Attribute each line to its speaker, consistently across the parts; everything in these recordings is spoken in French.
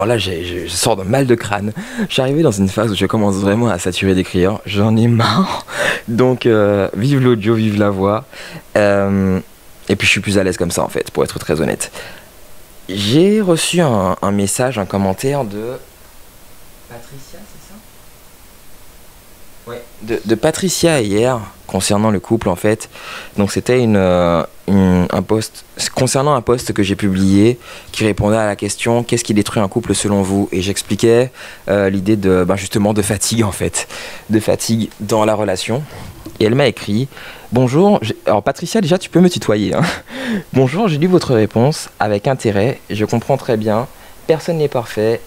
Speaker 1: Alors là, je sors d'un mal de crâne. Je suis arrivé dans une phase où je commence vraiment à saturer d'écrire. J'en ai marre. Donc, vive l'audio, vive la voix. Et puis, je suis plus à l'aise comme ça, en fait, pour être très honnête. J'ai reçu un message, un commentaire de Patricia, c'est ça? Ouais. De Patricia hier, concernant le couple, en fait. Donc, c'était un post concernant un post que j'ai publié qui répondait à la question qu'est-ce qui détruit un couple selon vous, et j'expliquais l'idée de justement de fatigue, en fait, de fatigue dans la relation. Et elle m'a écrit bonjour. Alors Patricia, déjà tu peux me tutoyer, hein. Bonjour, j'ai lu votre réponse avec intérêt, je comprends très bien, personne n'est parfait,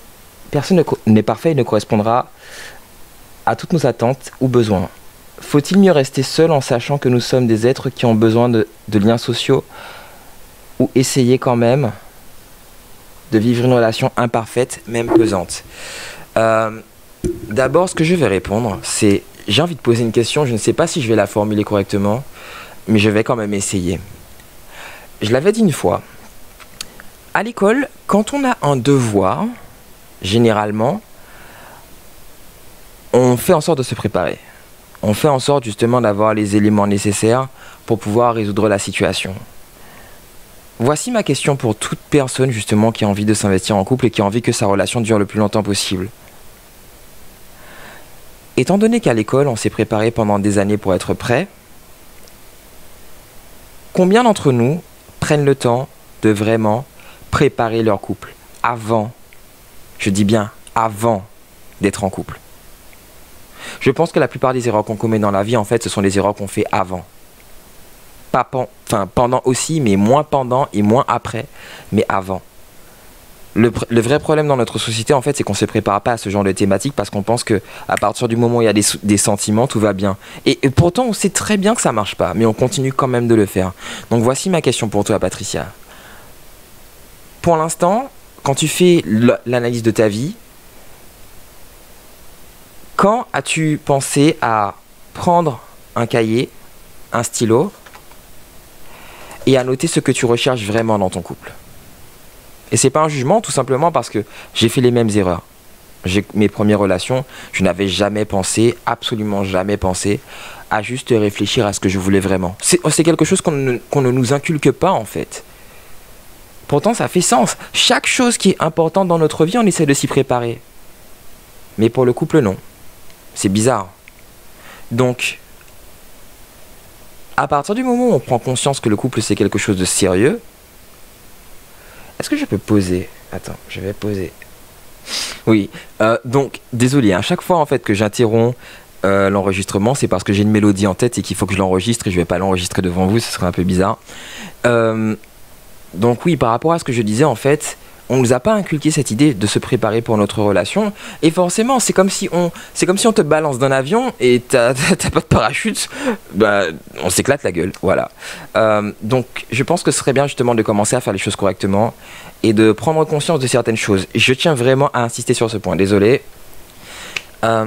Speaker 1: n'est parfait et ne correspondra à toutes nos attentes ou besoins. Faut-il mieux rester seul en sachant que nous sommes des êtres qui ont besoin de liens sociaux, ou essayer quand même de vivre une relation imparfaite, même pesante? D'abord, ce que je vais répondre, c'est j'ai envie de poser une question, je ne sais pas si je vais la formuler correctement, mais je vais quand même essayer. Je l'avais dit une fois, à l'école, quand on a un devoir, généralement, on fait en sorte de se préparer. On fait en sorte justement d'avoir les éléments nécessaires pour pouvoir résoudre la situation. Voici ma question pour toute personne justement qui a envie de s'investir en couple et qui a envie que sa relation dure le plus longtemps possible. Étant donné qu'à l'école, on s'est préparé pendant des années pour être prêt, combien d'entre nous prennent le temps de vraiment préparer leur couple avant, je dis bien avant d'être en couple? Je pense que la plupart des erreurs qu'on commet dans la vie, en fait, ce sont les erreurs qu'on fait avant. Pas pendant aussi, mais moins pendant et moins après, mais avant. Le vrai problème dans notre société, en fait, c'est qu'on ne se prépare pas à ce genre de thématique parce qu'on pense que à partir du moment où il y a des sentiments, tout va bien. Et pourtant, on sait très bien que ça marche pas, mais on continue quand même de le faire. Donc voici ma question pour toi, Patricia. Pour l'instant, quand tu fais l'analyse de ta vie, quand as-tu pensé à prendre un cahier, un stylo, et à noter ce que tu recherches vraiment dans ton couple? Et c'est pas un jugement, tout simplement parce que j'ai fait les mêmes erreurs. Mes premières relations, je n'avais jamais pensé, absolument jamais pensé, à juste réfléchir à ce que je voulais vraiment. C'est quelque chose qu'on ne nous inculque pas, en fait. Pourtant, ça fait sens. Chaque chose qui est importante dans notre vie, on essaie de s'y préparer. Mais pour le couple, non. C'est bizarre. Donc, à partir du moment où on prend conscience que le couple, c'est quelque chose de sérieux, est-ce que je peux poser? Attends, je vais poser. Oui, donc, désolé, à chaque fois en fait que j'interromps l'enregistrement, c'est parce que j'ai une mélodie en tête et qu'il faut que je l'enregistre et je vais pas l'enregistrer devant vous, ce serait un peu bizarre. Donc oui, par rapport à ce que je disais, en fait, on nous a pas inculqué cette idée de se préparer pour notre relation, et forcément, c'est comme si on te balance d'un avion et t'as pas de parachute, bah, on s'éclate la gueule, voilà. Donc, je pense que ce serait bien justement de commencer à faire les choses correctement et de prendre conscience de certaines choses. Je tiens vraiment à insister sur ce point, désolé.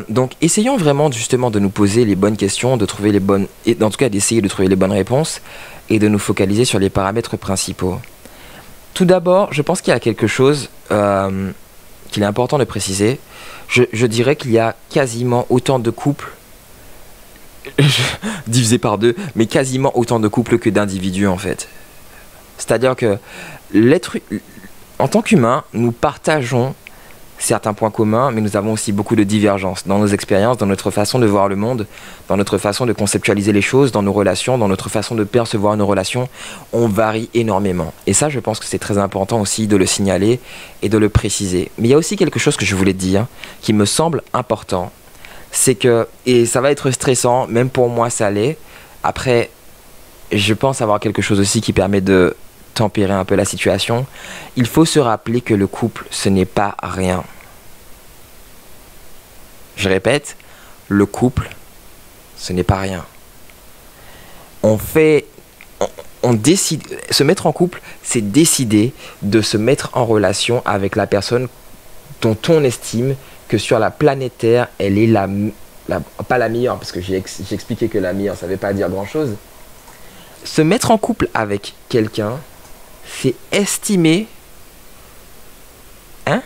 Speaker 1: Donc, essayons vraiment justement de nous poser les bonnes questions, de trouver les bonnes, et en tout cas d'essayer de trouver les bonnes réponses et de nous focaliser sur les paramètres principaux. Tout d'abord, je pense qu'il y a quelque chose qu'il est important de préciser. Je dirais qu'il y a quasiment autant de couples, divisé par deux, mais quasiment autant de couples que d'individus, en fait. C'est-à-dire que en tant qu'humain, nous partageons certains points communs, mais nous avons aussi beaucoup de divergences dans nos expériences, dans notre façon de voir le monde, dans notre façon de conceptualiser les choses, dans nos relations, dans notre façon de percevoir nos relations. On varie énormément. Et ça, je pense que c'est très important aussi de le signaler et de le préciser. Mais il y a aussi quelque chose que je voulais te dire, qui me semble important, c'est que, et ça va être stressant, même pour moi ça l'est, après, je pense avoir quelque chose aussi qui permet de tempérer un peu la situation. Il faut se rappeler que le couple, ce n'est pas rien. Je répète, le couple, ce n'est pas rien. On décide, se mettre en couple, c'est décider de se mettre en relation avec la personne dont on estime que sur la planète Terre, elle est pas la meilleure, parce que j'ai expliqué que la meilleure, ça ne veut pas dire grand-chose. Se mettre en couple avec quelqu'un, c'est estimer, hein,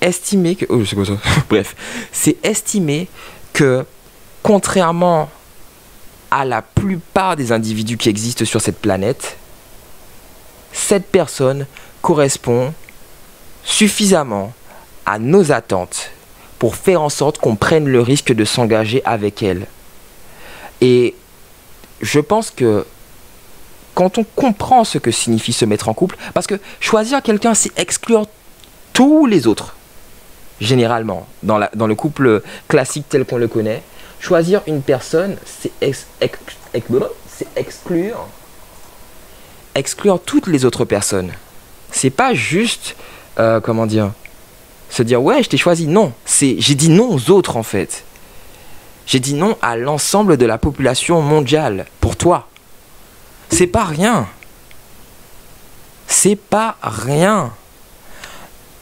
Speaker 1: estimer que... Oh, je sais quoi ça. Bref, c'est estimer que, contrairement à la plupart des individus qui existent sur cette planète, cette personne correspond suffisamment à nos attentes pour faire en sorte qu'on prenne le risque de s'engager avec elle. Et je pense que quand on comprend ce que signifie se mettre en couple, parce que choisir quelqu'un, c'est exclure tous les autres, généralement, dans le couple classique tel qu'on le connaît. Choisir une personne, c'est exclure toutes les autres personnes. C'est pas juste, se dire ouais, je t'ai choisi. Non, j'ai dit non aux autres en fait. J'ai dit non à l'ensemble de la population mondiale pour toi. C'est pas rien. C'est pas rien.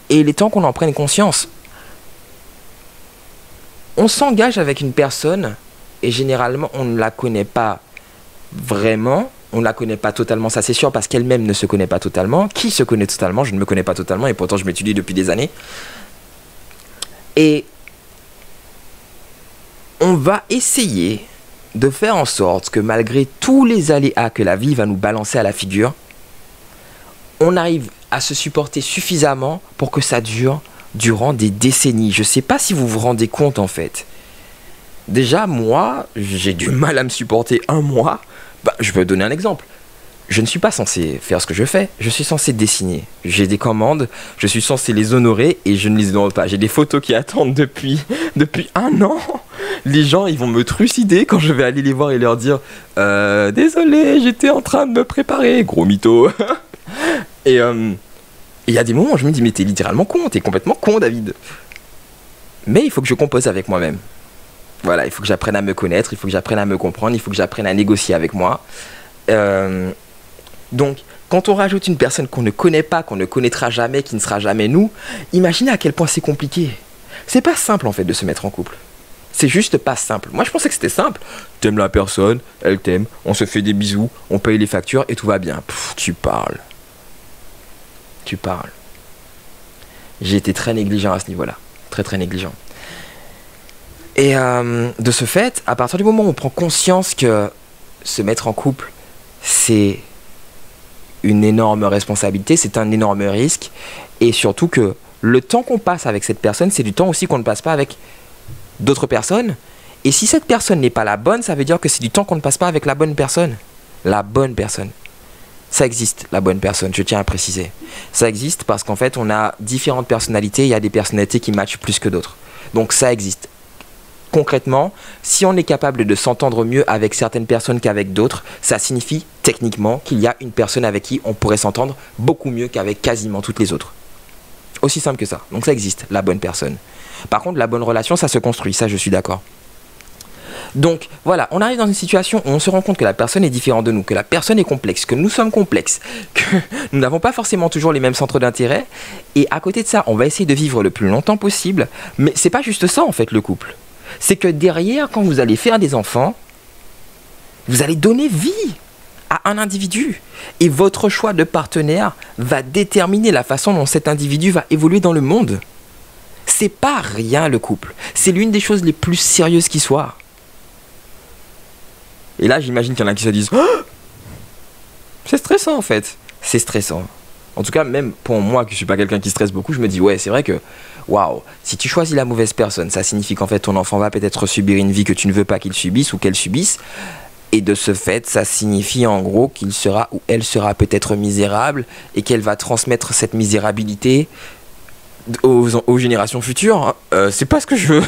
Speaker 1: Et il est temps qu'on en prenne conscience. On s'engage avec une personne et généralement on ne la connaît pas vraiment. On ne la connaît pas totalement, ça c'est sûr, parce qu'elle-même ne se connaît pas totalement. Qui se connaît totalement? Je ne me connais pas totalement et pourtant je m'étudie depuis des années. Et on va essayer de faire en sorte que malgré tous les aléas que la vie va nous balancer à la figure, on arrive à se supporter suffisamment pour que ça dure durant des décennies. Je ne sais pas si vous vous rendez compte en fait. Déjà, moi, j'ai du mal à me supporter un mois. Je peux donner un exemple. Je ne suis pas censé faire ce que je fais. Je suis censé dessiner. J'ai des commandes, je suis censé les honorer et je ne les honore pas. J'ai des photos qui attendent depuis un an. Les gens, ils vont me trucider quand je vais aller les voir et leur dire désolé, j'étais en train de me préparer. Gros mytho. Et il y a des moments où je me dis mais t'es littéralement con, t'es complètement con David. Mais il faut que je compose avec moi-même. Voilà, il faut que j'apprenne à me connaître, il faut que j'apprenne à me comprendre, il faut que j'apprenne à négocier avec moi. Donc, quand on rajoute une personne qu'on ne connaît pas, qu'on ne connaîtra jamais, qui ne sera jamais nous, imaginez à quel point c'est compliqué. C'est pas simple en fait de se mettre en couple. C'est juste pas simple. Moi je pensais que c'était simple. T'aimes la personne, elle t'aime, on se fait des bisous, on paye les factures et tout va bien. Tu parles. J'ai été très négligent à ce niveau-là. Très très négligent. Et de ce fait, à partir du moment où on prend conscience que se mettre en couple, c'est une énorme responsabilité, c'est un énorme risque, et surtout que le temps qu'on passe avec cette personne, c'est du temps aussi qu'on ne passe pas avec d'autres personnes. Et si cette personne n'est pas la bonne, ça veut dire que c'est du temps qu'on ne passe pas avec la bonne personne. La bonne personne. Ça existe, la bonne personne, je tiens à préciser. Ça existe parce qu'en fait, on a différentes personnalités, il y a des personnalités qui matchent plus que d'autres. Donc ça existe. Concrètement, si on est capable de s'entendre mieux avec certaines personnes qu'avec d'autres, ça signifie techniquement qu'il y a une personne avec qui on pourrait s'entendre beaucoup mieux qu'avec quasiment toutes les autres. Aussi simple que ça. Donc ça existe, la bonne personne. Par contre, la bonne relation, ça se construit, ça je suis d'accord. Donc voilà, on arrive dans une situation où on se rend compte que la personne est différente de nous, que la personne est complexe, que nous sommes complexes, que nous n'avons pas forcément toujours les mêmes centres d'intérêt. Et à côté de ça, on va essayer de vivre le plus longtemps possible. Mais c'est pas juste ça en fait le couple. C'est que derrière, quand vous allez faire des enfants, vous allez donner vie à un individu. Et votre choix de partenaire va déterminer la façon dont cet individu va évoluer dans le monde. C'est pas rien le couple. C'est l'une des choses les plus sérieuses qui soit. Et là, j'imagine qu'il y en a qui se disent oh, c'est stressant en fait. C'est stressant. En tout cas, même pour moi, qui ne suis pas quelqu'un qui stresse beaucoup, je me dis ouais, c'est vrai que waouh, si tu choisis la mauvaise personne, ça signifie qu'en fait ton enfant va peut-être subir une vie que tu ne veux pas qu'il subisse ou qu'elle subisse. Et de ce fait, ça signifie en gros qu'il sera ou elle sera peut-être misérable et qu'elle va transmettre cette misérabilité aux générations futures. C'est pas ce que je veux.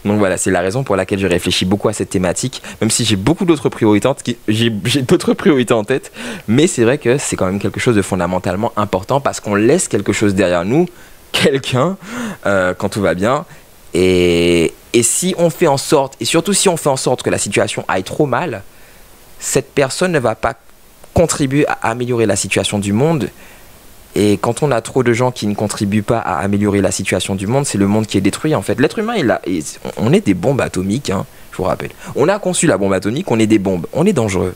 Speaker 1: Donc voilà, c'est la raison pour laquelle je réfléchis beaucoup à cette thématique, même si j'ai beaucoup d'autres priorités, j'ai d'autres priorités en tête, mais c'est vrai que c'est quand même quelque chose de fondamentalement important parce qu'on laisse quelque chose derrière nous, quelqu'un, quand tout va bien. Et si on fait en sorte, et surtout si on fait en sorte que la situation aille trop mal, cette personne ne va pas contribuer à améliorer la situation du monde. Et quand on a trop de gens qui ne contribuent pas à améliorer la situation du monde, c'est le monde qui est détruit en fait. L'être humain, on est des bombes atomiques, hein, je vous rappelle. On a conçu la bombe atomique, on est des bombes, on est dangereux.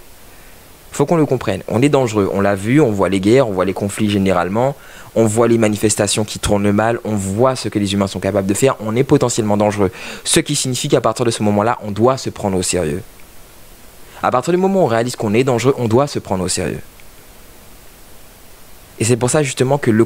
Speaker 1: Faut qu'on le comprenne. On est dangereux. On l'a vu, on voit les guerres, on voit les conflits généralement, on voit les manifestations qui tournent mal, on voit ce que les humains sont capables de faire. On est potentiellement dangereux. Ce qui signifie qu'à partir de ce moment-là, on doit se prendre au sérieux. À partir du moment où on réalise qu'on est dangereux, on doit se prendre au sérieux. Et c'est pour ça justement que le